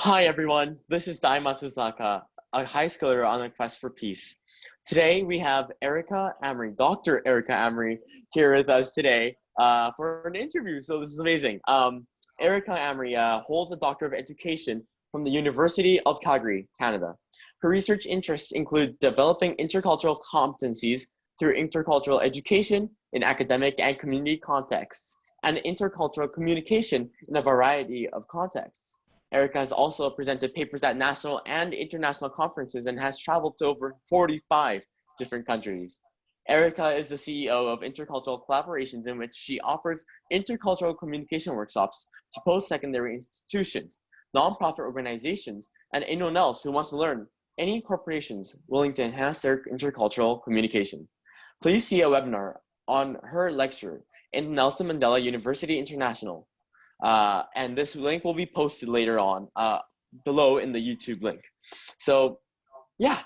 Hi everyone, this is Dai Matsuzaka, a high schooler on a quest for peace. Today we have Amery, Dr. Erica Amery, here with us today for an interview, so this is amazing. Erica Amery holds a Doctorate of Education from the University of Calgary, Canada. Her research interests include developing intercultural competencies through intercultural education in academic and community contexts, and intercultural communication in a variety of contexts. Erica has also presented papers at national and international conferences and has traveled to over 45 different countries. Erica is the CEO of Intercultural Collaborations, in which she offers intercultural communication workshops to post-secondary institutions, nonprofit organizations, and anyone else who wants to learn, any corporations willing to enhance their intercultural communication. Please see a webinar on her lecture in Nelson Mandela University International. And this link will be posted later on below in the YouTube link. So yeah,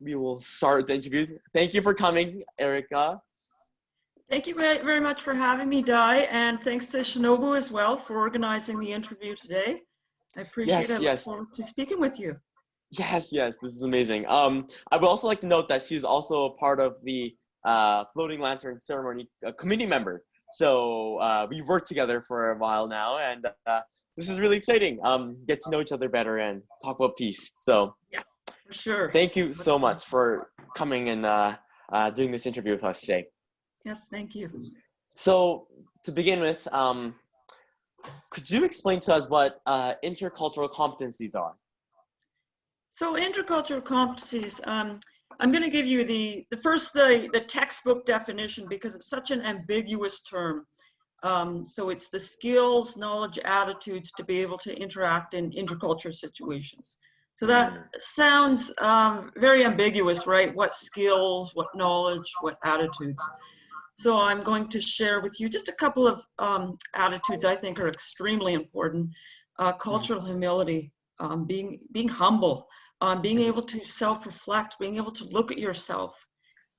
we will start the interview. Thank you for coming, Erica. Thank you very much for having me, Dai, and thanks to Shinobu as well for organizing the interview today. I appreciate it. I look forward to speaking with you. Yes, this is amazing. I would also like to note that she's also a part of the Floating Lantern Ceremony committee member. So we've worked together for a while now, and this is really exciting. Get to know each other better and talk about peace. So yeah, for sure. Thank you so much for coming and doing this interview with us today. Yes, thank you. So to begin with, could you explain to us what intercultural competencies are? So intercultural competencies, I'm going to give you the textbook definition because it's such an ambiguous term. So it's the skills, knowledge, attitudes to be able to interact in intercultural situations. So that sounds very ambiguous, right? What skills, what knowledge, what attitudes. So I'm going to share with you just a couple of attitudes I think are extremely important. Cultural humility, being humble. Being able to self-reflect, being able to look at yourself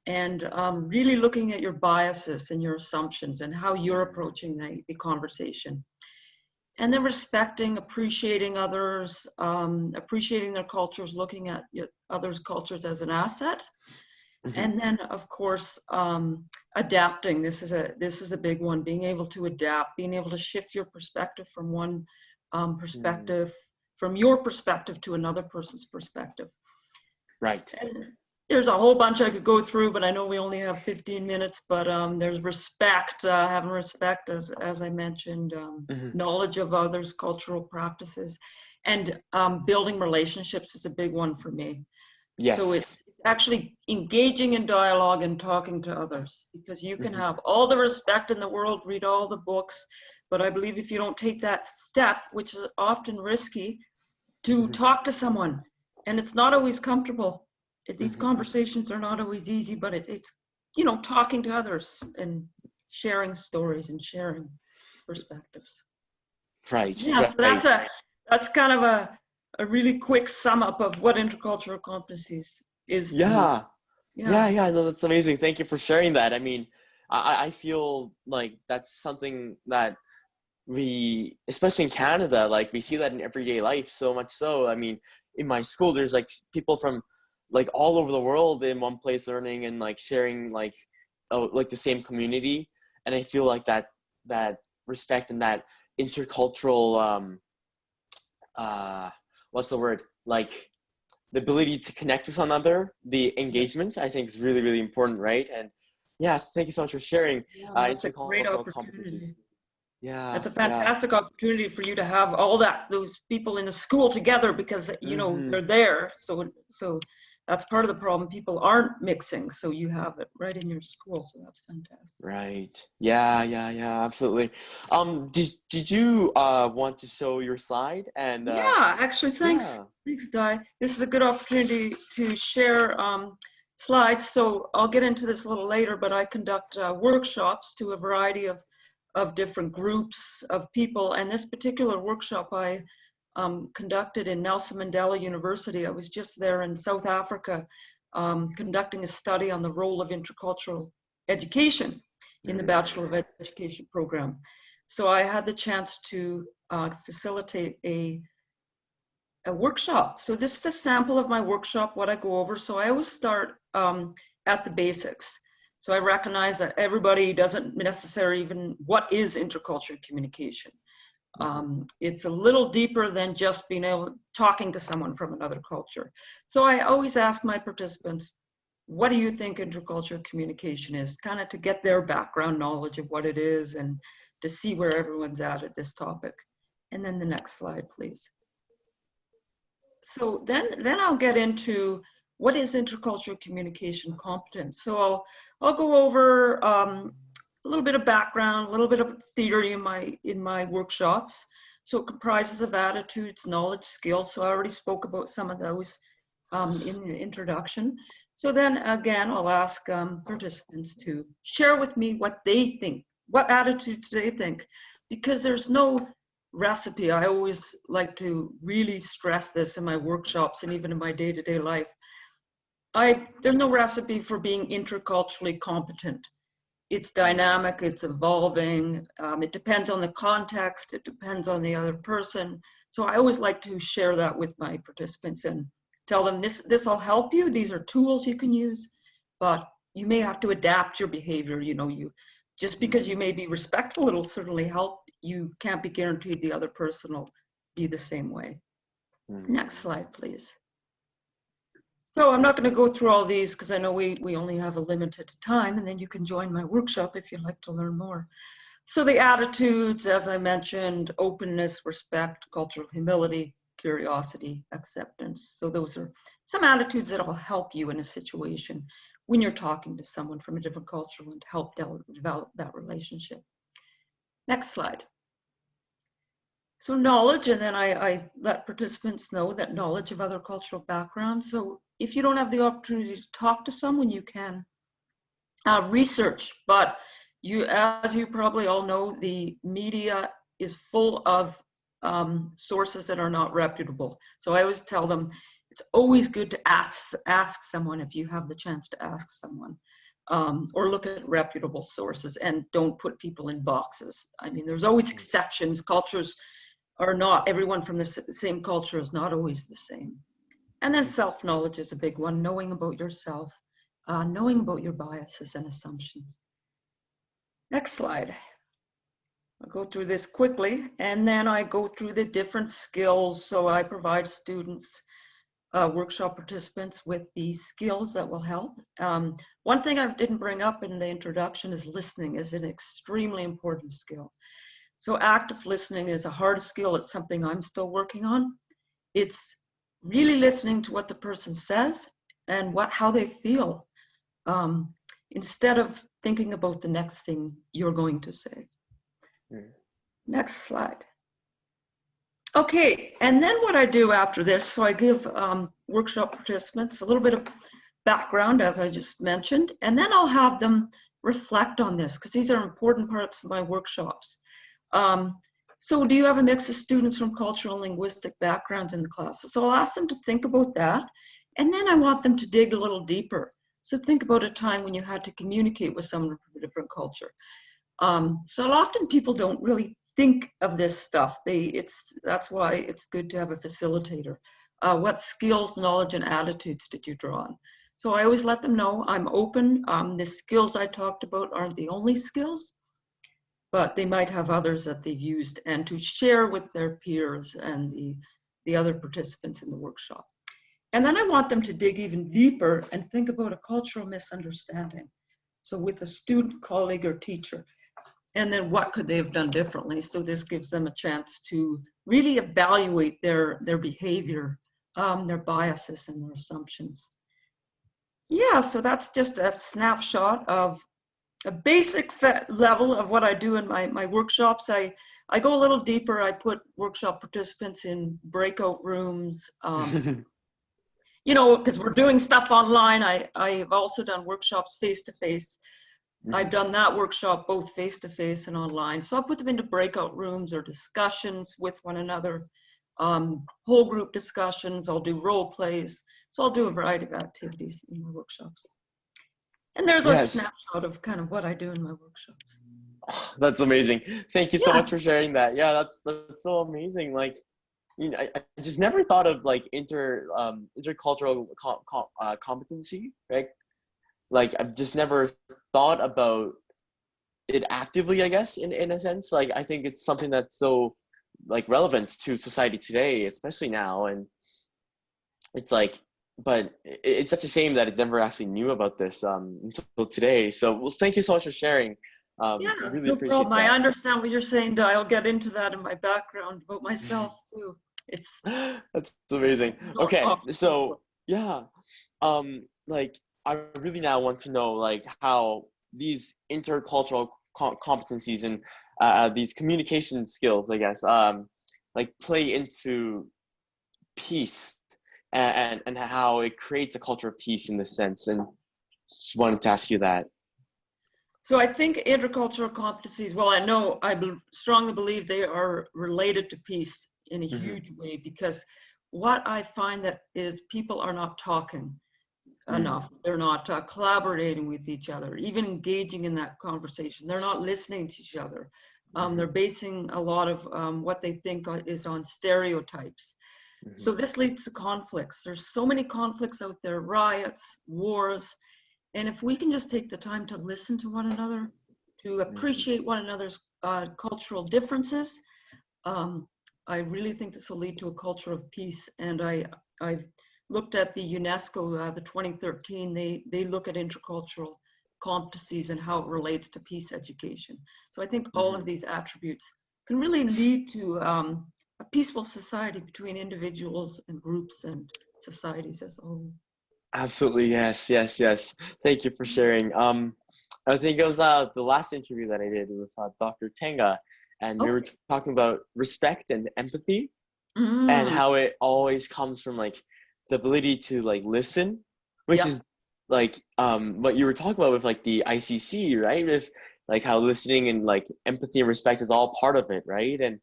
and really looking at your biases and your assumptions and how you're approaching the conversation. And then respecting, appreciating others, appreciating their cultures, looking at others' cultures as an asset. And then, of course, adapting. This is a big one, being able to adapt, being able to shift your perspective from one perspective, from your perspective to another person's perspective. Right. And there's a whole bunch I could go through, but I know we only have 15 minutes, but there's respect, having respect, as I mentioned, knowledge of others' cultural practices, and building relationships is a big one for me. Yes. So it's actually engaging in dialogue and talking to others, because you can have all the respect in the world, read all the books, but I believe if you don't take that step, which is often risky, to talk to someone, and it's not always comfortable. These conversations are not always easy, but it's talking to others and sharing stories and sharing perspectives. Right. Yeah, right. so that's kind of a really quick sum up of what intercultural competencies is. Yeah. No, that's amazing. Thank you for sharing that. I mean, I feel like that's something that we, especially in Canada, like we see that in everyday life so much so. I mean, in my school, there's like people from like all over the world in one place learning and like sharing like the same community. And I feel like that respect and that intercultural, what's the word? Like the ability to connect with one another, the engagement, I think is really, really important, right? And yes, thank you so much for sharing intercultural competencies. Yeah, that's a fantastic opportunity for you to have those people in the school together, because they're there. So that's part of the problem. People aren't mixing, so you have it right in your school. So that's fantastic. Right. Yeah. Absolutely. Did you want to show your slide? And yeah, actually, thanks, Di. This is a good opportunity to share slides. So I'll get into this a little later, but I conduct workshops to a variety of different groups of people. And this particular workshop I conducted in Nelson Mandela University. I was just there in South Africa conducting a study on the role of intercultural education in the Bachelor of Education program. So I had the chance to facilitate a a workshop. So this is a sample of my workshop, what I go over. So I always start at the basics. So I recognize that everybody doesn't necessarily even what is intercultural communication. It's a little deeper than just being able talking to someone from another culture. So I always ask my participants, what do you think intercultural communication is? Kind of to get their background knowledge of what it is and to see where everyone's at this topic. And then the next slide, please. So then I'll get into what is intercultural communication competence. So I'll go over a little bit of background, a little bit of theory in my workshops. So it comprises of attitudes, knowledge, skills. So I already spoke about some of those in the introduction. So then again, I'll ask participants to share with me what they think, what attitudes they think, because there's no recipe. I always like to really stress this in my workshops and even in my day-to-day life. There's no recipe for being interculturally competent. It's dynamic, it's evolving, it depends on the context, it depends on the other person. So I always like to share that with my participants and tell them this will help you, these are tools you can use, but you may have to adapt your behavior. Just because you may be respectful, it'll certainly help. You can't be guaranteed the other person will be the same way. Next slide, please. So I'm not going to go through all these because I know we only have a limited time, and then you can join my workshop if you'd like to learn more. So the attitudes, as I mentioned, openness, respect, cultural humility, curiosity, acceptance. So those are some attitudes that will help you in a situation when you're talking to someone from a different culture and help develop that relationship. Next slide. So knowledge, and then I let participants know that knowledge of other cultural backgrounds. So if you don't have the opportunity to talk to someone, you can research, but as you probably all know, the media is full of sources that are not reputable. So I always tell them, it's always good to ask someone if you have the chance to ask someone, or look at reputable sources and don't put people in boxes. I mean, there's always exceptions. Cultures are not, everyone from the same culture is not always the same. And then self-knowledge is a big one, knowing about yourself, knowing about your biases and assumptions. Next slide. I'll go through this quickly, and then I go through the different skills. So I provide students, workshop participants with the skills that will help. One thing I didn't bring up in the introduction is listening is an extremely important skill. So active listening is a hard skill. It's something I'm still working on. It's really listening to what the person says and how they feel, instead of thinking about the next thing you're going to say. Next slide. Okay, and then what I do after this, so I give workshop participants a little bit of background, as I just mentioned, and then I'll have them reflect on this, because these are important parts of my workshops. So do you have a mix of students from cultural and linguistic backgrounds in the classes? So I'll ask them to think about that, and then I want them to dig a little deeper. So think about a time when you had to communicate with someone from a different culture. So often people don't really think of this stuff. That's why it's good to have a facilitator. What skills, knowledge, and attitudes did you draw on? So I always let them know I'm open. The skills I talked about aren't the only skills, but they might have others that they've used, and to share with their peers and the other participants in the workshop. And then I want them to dig even deeper and think about a cultural misunderstanding. So with a student, colleague, or teacher, and then what could they have done differently? So this gives them a chance to really evaluate their behavior, their biases, and their assumptions. Yeah, so that's just a snapshot of a basic level of what I do in my workshops. I go a little deeper. I put workshop participants in breakout rooms, because we're doing stuff online. I've also done workshops face-to-face. I've done that workshop both face-to-face and online. So I'll put them into breakout rooms or discussions with one another, whole group discussions. I'll do role plays. So I'll do a variety of activities in my workshops. And there's a snapshot of kind of what I do in my workshops. Oh, that's amazing. Thank you so much for sharing that. Yeah, that's so amazing. Like, I just never thought of like intercultural competency, right? Like I've just never thought about it actively, I guess, in a sense. Like I think it's something that's so like relevant to society today, especially now. And it's like, but it's such a shame that I never actually knew about this until today. So well, thank you so much for sharing. Yeah, I really no appreciate problem. I that. understand what you're saying, Di. I'll get into that in my background about myself too. It's That's amazing. not Okay, off. so yeah, like I really now want to know like how these intercultural competencies and these communication skills, I guess, like play into peace and how it creates a culture of peace in this sense. And just wanted to ask you that. So I think intercultural competencies, well, I know strongly believe they are related to peace in a Mm-hmm. huge way, because what I find that is people are not talking Mm. enough. They're not collaborating with each other, even engaging in that conversation. They're not listening to each other. Mm-hmm. They're basing a lot of what they think is on stereotypes. Mm-hmm. So this leads to conflicts. There's so many conflicts out there, riots, wars. And if we can just take the time to listen to one another, to Mm-hmm. appreciate one another's cultural differences, I really think this will lead to a culture of peace. And I've looked at the UNESCO, the 2013, they look at intercultural competencies and how it relates to peace education. So I think all Mm-hmm. of these attributes can really lead to a peaceful society between individuals and groups and societies as a whole. Absolutely, yes, yes, yes. Thank you for sharing. I think it was the last interview that I did with Dr. Tenga, and we were Okay. talking about respect and empathy, and Mm, how it always comes from like the ability to like listen, which yeah. is like what you were talking about with like the ICC, right? With like how listening and like empathy and respect is all part of it, right? And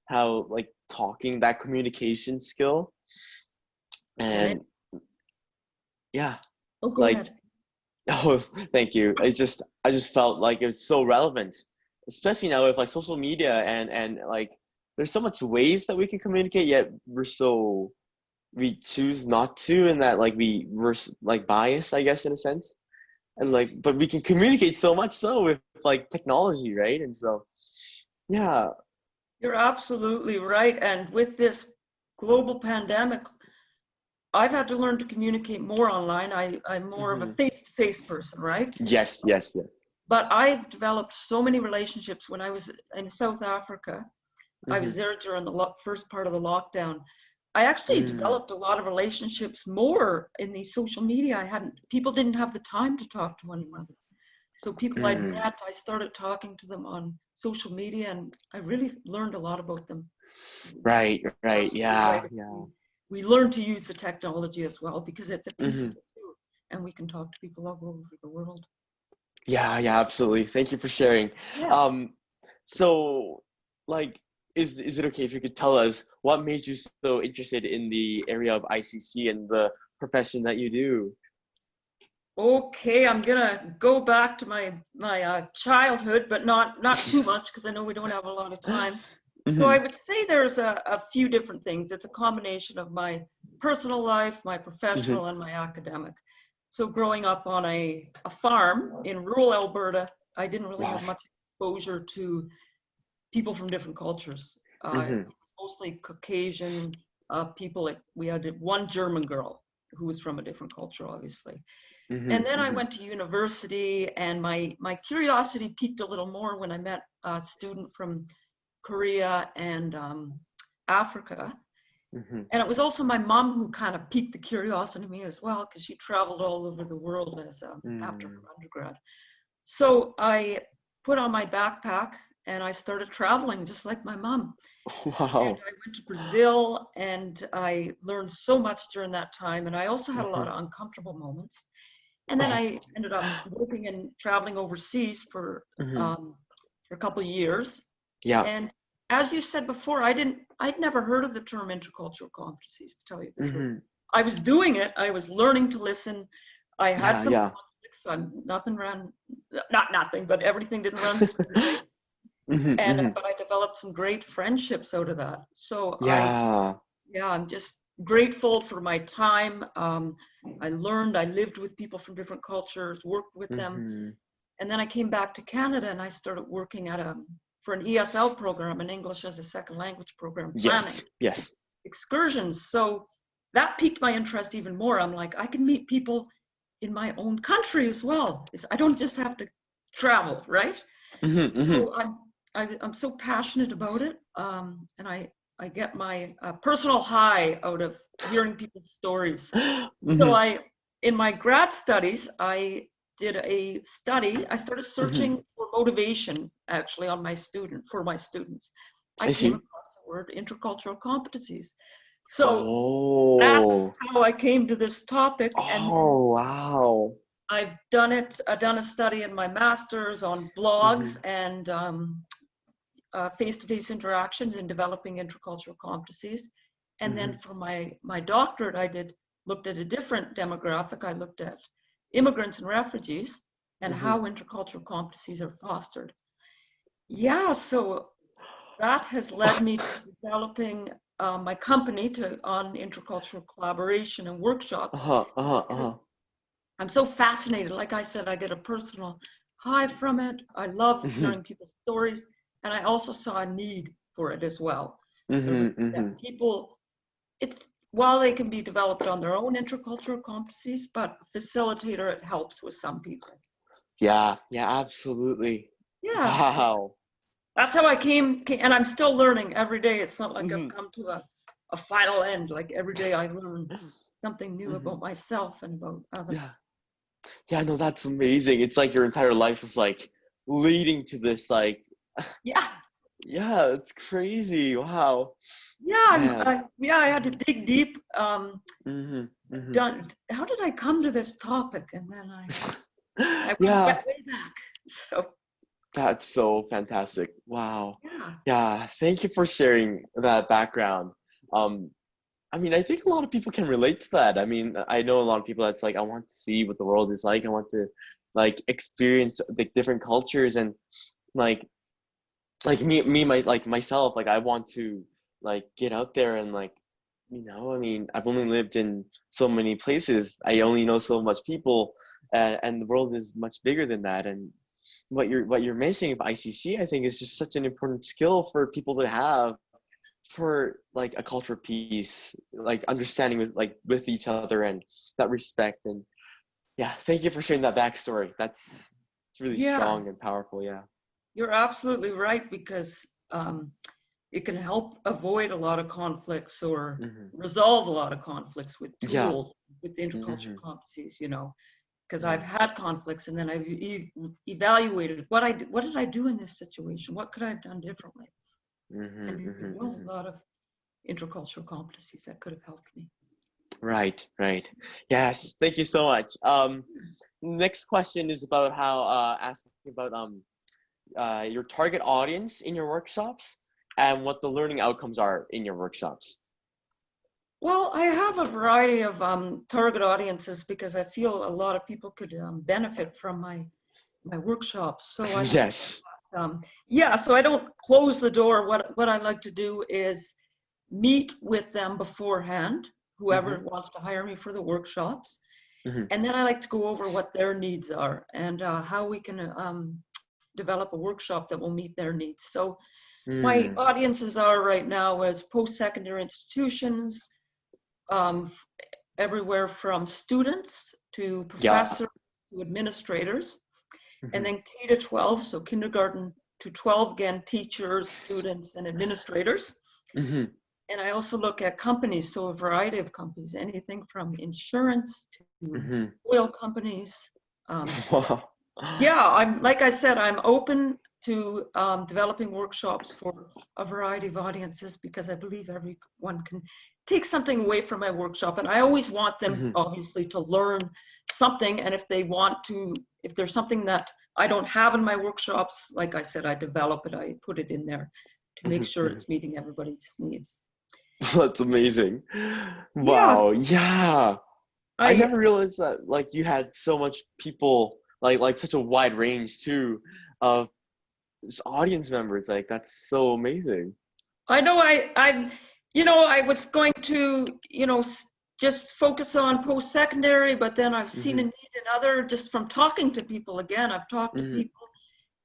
how like talking, that communication skill, And it, and yeah, oh, go like ahead. oh, thank you. I just felt like it's so relevant, especially now with like social media and like there's so much ways that we can communicate, yet we choose not to, and that like we're like biased, I guess, in a sense. And like, but we can communicate so much so with like technology, right? And so, yeah. You're absolutely right. And with this global pandemic, I've had to learn to communicate more online. I'm more of a Hmm. face-to-face person, right? Yes, yes, yes. But I've developed so many relationships. When I was in South Africa, I Hmm. was there during the first part of the lockdown. I actually Mm. developed a lot of relationships more in the social media. People didn't have the time to talk to one another. So people I'd Mm. met, I started talking to them on social media, and I really learned a lot about them. Right, right. Absolutely right. Yeah, yeah. We learn to use the technology as well, because it's a piece of Hmm. it too, and we can talk to people all over the world. Yeah, yeah, absolutely. Thank you for sharing. Yeah. Um, so like, is it okay if you could tell us what made you so interested in the area of ICC and the profession that you do? Okay, I'm gonna go back to my childhood, but not too much, because I know we don't have a lot of time. So I Hmm. would say there's a few different things. It's a combination of my personal life, my Hmm. professional, and my academic. So growing up on a farm in rural Alberta, I didn't really Wow. have much exposure to people from different cultures. Hmm. Mostly Caucasian people. We had one German girl who was from a different culture, obviously. Hmm. And then I Hmm. went to university, and my curiosity peaked a little more when I met a student from Korea and Africa. Hmm. And it was also my mom who kind of piqued the curiosity in me as well, because she traveled all over the world after her Mm. undergrad. So I put on my backpack and I started traveling just like my mom. And Wow. I went to Brazil, and I learned so much during that time. And I also had a lot Hmm. of uncomfortable moments. And then Oh. I ended up working and traveling overseas Hmm. for a couple of years. Yeah. And as you said before, I'd never heard of the term intercultural competencies, to tell you the truth. Hmm. I was doing it. I was learning to listen. I had Yeah, some yeah. conflicts. Nothing ran, not nothing, but everything didn't run smoothly. But I developed some great friendships out of that. So Yeah. I'm just grateful for my time. I lived with people from different cultures, worked with them. And then I came back to Canada and I started working for an ESL program, an English as a second language program, planning Yes. excursions. So that piqued my interest even more. I'm like, I can meet people in my own country as well. I don't just have to travel, right? So I'm so passionate about it, and I get my personal high out of hearing people's stories. So in my grad studies, I did a study. I started searching for motivation actually for my students. I came across the word intercultural competencies. So that's how I came to this topic. And Wow. I've done a study in my master's on blogs and face-to-face interactions in developing intercultural competencies. And then for my doctorate, I looked at a different demographic. I looked at immigrants and refugees and how intercultural competencies are fostered. Yeah, so that has led me to developing my company on intercultural collaboration and workshops. I'm so fascinated. Like I said, I get a personal high from it. I love hearing people's stories. And I also saw a need for it as well. That people, while they can be developed on their own intercultural competencies, but facilitator, it helps with some people. Yeah, absolutely. Yeah. Wow. That's how I came, and I'm still learning every day. It's not like I've come to a final end. Like every day I learn something new about myself and about others. Yeah, no, that's amazing. It's like your entire life was like leading to this, like, yeah, it's crazy. Wow. Yeah, I had to dig deep. How did I come to this topic? And then I went way back. So that's so fantastic. Wow. Yeah, thank you for sharing that background. I mean, I think a lot of people can relate to that. I mean, I know a lot of people that's like, I want to see what the world is like. I want to like experience the different cultures and like myself, like I want to like get out there and like, I mean, I've only lived in so many places. I only know so much people, and the world is much bigger than that. And what you're mentioning of ICC, I think is just such an important skill for people to have for like a culture piece, like understanding with each other and that respect. And thank you for sharing that backstory. It's really strong and powerful. You're absolutely right, because it can help avoid a lot of conflicts or resolve a lot of conflicts with tools, with intercultural competencies, because I've had conflicts and then I've evaluated what did I do in this situation? What could I have done differently? And there was a lot of intercultural competencies that could have helped me. Right. Yes, thank you so much. Next question is about asking about your target audience in your workshops and what the learning outcomes are in your workshops. Well, I have a variety of target audiences because I feel a lot of people could benefit from my workshops. So so I don't close the door. What I like to do is meet with them beforehand, whoever wants to hire me for the workshops. And then I like to go over what their needs are and how we can develop a workshop that will meet their needs. So my audiences are right now as post-secondary institutions, everywhere from students to professors to administrators, and then K to 12, so kindergarten to 12, again, teachers, students, and administrators. And I also look at companies, so a variety of companies, anything from insurance to oil companies. Like I said, I'm open to developing workshops for a variety of audiences because I believe everyone can take something away from my workshop. And I always want them, obviously, to learn something. And if there's something that I don't have in my workshops, like I said, I develop it, I put it in there to make sure it's meeting everybody's needs. That's amazing. Wow. Yeah. I never realized that like you had so much people, like such a wide range too of just audience members. Like, that's so amazing. I know I was going to, just focus on post-secondary, but then I've seen a Mm-hmm. need in other, just from talking to people again, I've talked to Mm-hmm. people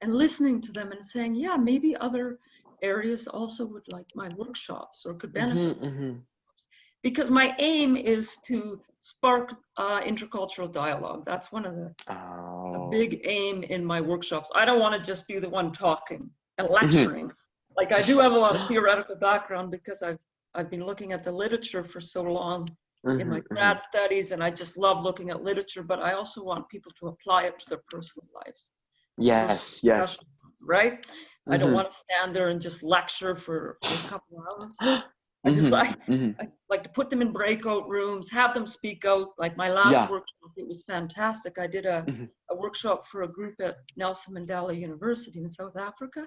and listening to them and saying, yeah, maybe other areas also would like my workshops or could benefit. Mm-hmm. Mm-hmm. Because my aim is to spark intercultural dialogue. That's one of a Oh. big aim in my workshops. I don't want to just be the one talking and Mm-hmm. lecturing. Like, I do have a lot of theoretical background because I've been looking at the literature for so long in my Mm-hmm. grad studies, and I just love looking at literature, but I also want people to apply it to their personal lives. Yes. Yes. Right? I don't Mm-hmm. want to stand there and just lecture for a couple of hours. I just Mm-hmm. Mm-hmm. I like to put them in breakout rooms, have them speak out. Like my last Yeah. workshop, it was fantastic. I did a Mm-hmm. workshop for a group at Nelson Mandela University in South Africa,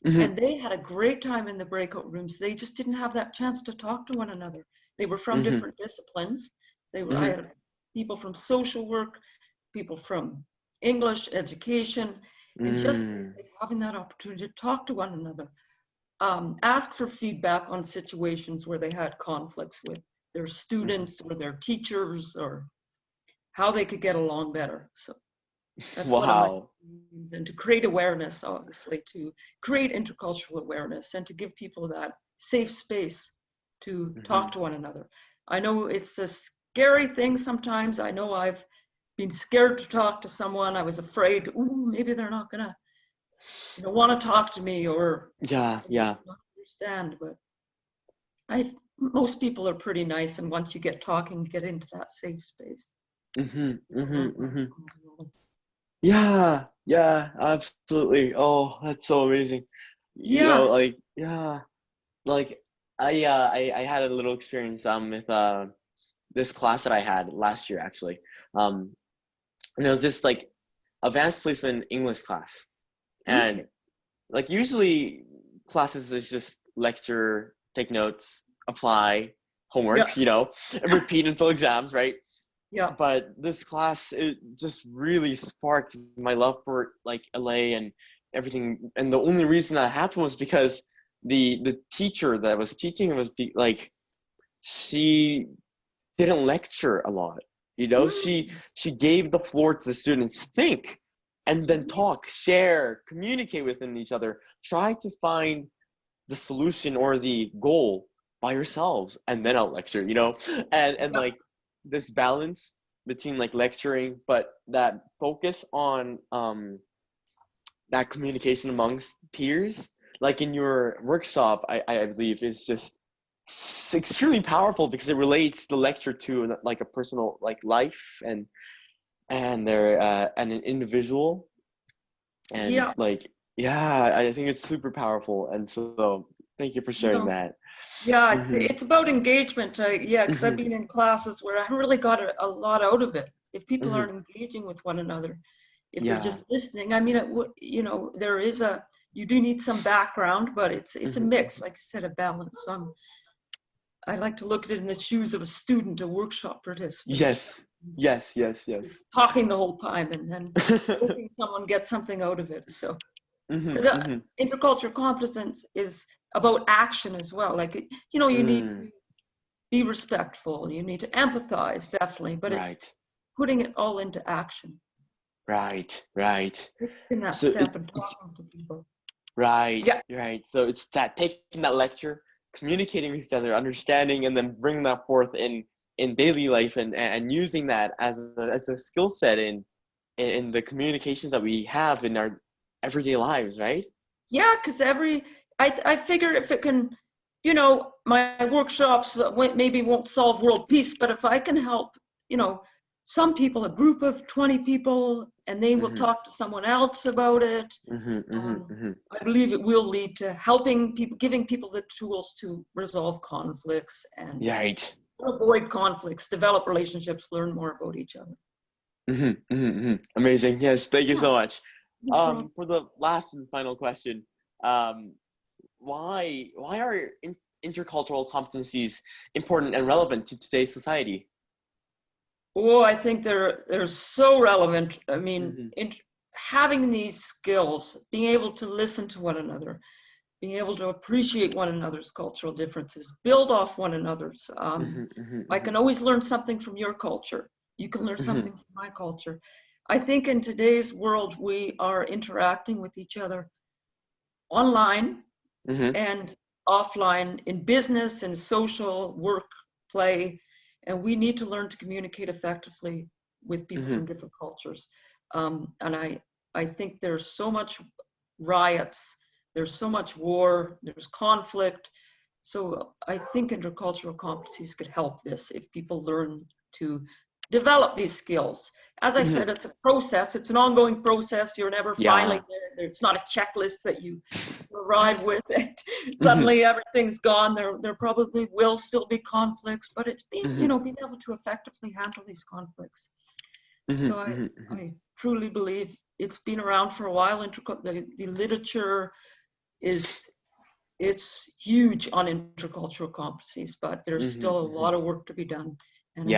Mm-hmm. and they had a great time in the breakout rooms. They just didn't have that chance to talk to one another. They were from Mm-hmm. different disciplines. I Mm-hmm. had people from social work, people from English education, and just Mm. having that opportunity to talk to one another. Ask for feedback on situations where they had conflicts with their students or their teachers, or how they could get along better. So that's one of my Wow. aims. And to create awareness, obviously, to create intercultural awareness and to give people that safe space to Mm-hmm. talk to one another. I know it's a scary thing sometimes. I know I've been scared to talk to someone. I was afraid, ooh, maybe they're not gonna, want to talk to me, or Yeah. Yeah. not understand. But most people are pretty nice, and once you get talking, you get into that safe space. Mm-hmm. Mm-hmm. Mm-hmm. Well. Yeah. Yeah. Absolutely. Oh, that's so amazing. Yeah. Like, yeah. Like, I had a little experience with this class that I had last year, actually. Um, and it was this like advanced placement English class. And Okay. like usually classes is just lecture, take notes, apply, Yeah. homework, and repeat until exams, right? Yeah. But this class, it just really sparked my love for like LA and everything. And the only reason that happened was because the teacher that was teaching was like, she didn't lecture a lot. Mm. She gave the floor to the students to think and then talk, share, communicate within each other, try to find the solution or the goal by yourselves, and then I'll lecture, and Yeah. like this balance between like lecturing, but that focus on that communication amongst peers, like in your workshop, I believe is just extremely powerful because it relates the lecture to like a personal like life and their and an individual, and Yeah. like, yeah, I think it's super powerful, and so thank you for sharing No. that. Yeah. It's Mm-hmm. it's about engagement. Yeah, because I've Mm-hmm. been in classes where I haven't really got a lot out of it. If people Mm-hmm. aren't engaging with one another, if they're Yeah. just listening, I mean, there is you do need some background, but it's a Mm-hmm. mix, like I said, a balance. So I like to look at it in the shoes of a student, a workshop participant, Yes. Yes. Yes. Yes. talking the whole time and then hoping someone gets something out of it. So, Mm-hmm. because Mm-hmm. intercultural competence is about action as well. Like, you need to Mm. be respectful, you need to empathize, definitely, but it's Right. putting it all into action, Right. Right. taking that So step and it's talking to people. right. Yeah. Right. So it's that taking that lecture, communicating with each other, understanding, and then bringing that forth in daily life, and using that as a skill set in the communications that we have in our everyday lives, right? Yeah, because I figure if it can, my workshops maybe won't solve world peace, but if I can help, some people, a group of 20 people, and they will Mm-hmm. talk to someone else about it, Mm-hmm. Mm-hmm. Mm-hmm. I believe it will lead to helping people, giving people the tools to resolve conflicts and Right. avoid conflicts, develop relationships, learn more about each other. Mm-hmm. Mm-hmm. Mm-hmm. Amazing. Yes. Thank you Yeah, so much. no problem. For the last and final question, um, why are intercultural competencies important and relevant to today's society? Oh, I think they're so relevant. I mean, Mm-hmm. having these skills, being able to listen to one another, being able to appreciate one another's cultural differences, build off one another's. I can always learn something from your culture. You can learn something from my culture. I think in today's world, we are interacting with each other online and offline in business and social work, play, and we need to learn to communicate effectively with people from different cultures. And I think there's so much riots, there's so much war, there's conflict. So I think intercultural competencies could help this if people learn to develop these skills. As I said, it's a process, it's an ongoing process. You're never finally there. It's not a checklist that you arrive with it. Suddenly everything's gone. There probably will still be conflicts, but it's being, you know, being able to effectively handle these conflicts. So I truly believe it's been around for a while. The literature it's huge on intercultural competencies, but there's still a lot of work to be done. And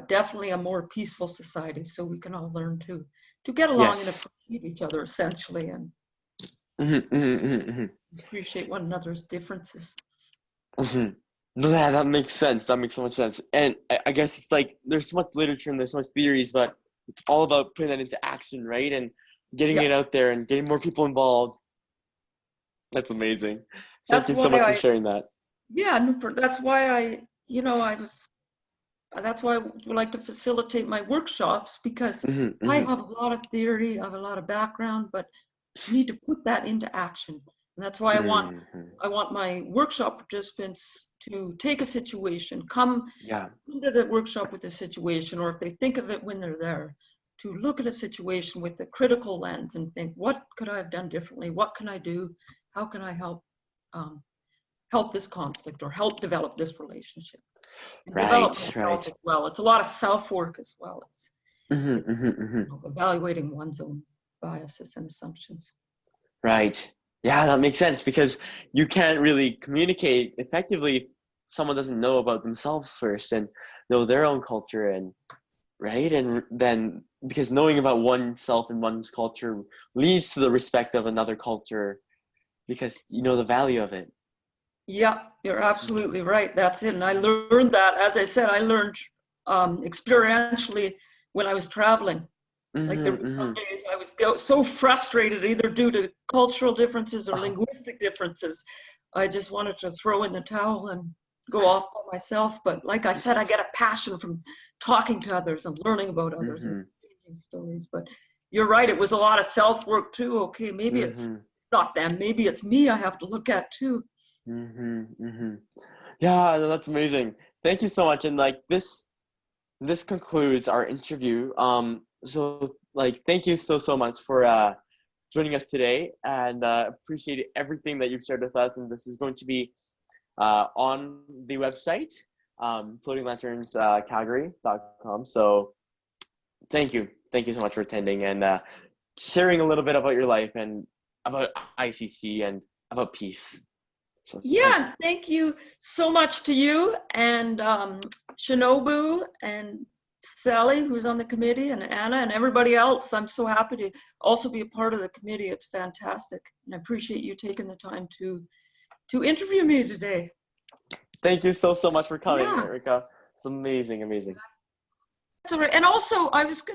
definitely a more peaceful society, so we can all learn to get along and appreciate each other, essentially, and appreciate one another's differences. No, that makes sense. That makes so much sense. And I guess it's like there's so much literature and there's so much theories, but it's all about putting that into action, right? And getting it out there and getting more people involved. That's amazing. Thank you so much for sharing that. Yeah, that's why that's why I would like to facilitate my workshops, because I have a lot of theory, I have a lot of background, but you need to put that into action. And that's why I want my workshop participants to take a situation, come into the workshop with a situation, or if they think of it when they're there, to look at a situation with a critical lens and think, what could I have done differently? What can I do? How can I help this conflict or help develop this relationship? And develop myself as well. It's a lot of self-work as well. It's evaluating one's own biases and assumptions. Right. Yeah, that makes sense, because you can't really communicate effectively if someone doesn't know about themselves first and know their own culture, and and then because knowing about oneself and one's culture leads to the respect of another culture, because you know the value of it. Yeah, you're absolutely right. That's it. And I learned that, as I said, I learned experientially when I was traveling. Like there were some days I was so frustrated, either due to cultural differences or linguistic differences. I just wanted to throw in the towel and go off by myself. But like I said, I get a passion from talking to others and learning about others and changing stories. But you're right, it was a lot of self-work too. Okay, maybe it's not them, maybe it's me I have to look at too. Yeah, that's amazing. Thank you so much. And like this concludes our interview. So like thank you so much for joining us today, and appreciate everything that you've shared with us. And this is going to be on the website, floatinglanternscalgary.com. So thank you so much for attending and sharing a little bit about your life and about ICC and about peace. So, yeah, thank you so much to you and Shinobu and Sally, who's on the committee, and Anna and everybody else. I'm so happy to also be a part of the committee. It's fantastic. And I appreciate you taking the time to interview me today. Thank you so much for coming, Erica. It's amazing. That's all right. And also, I was going to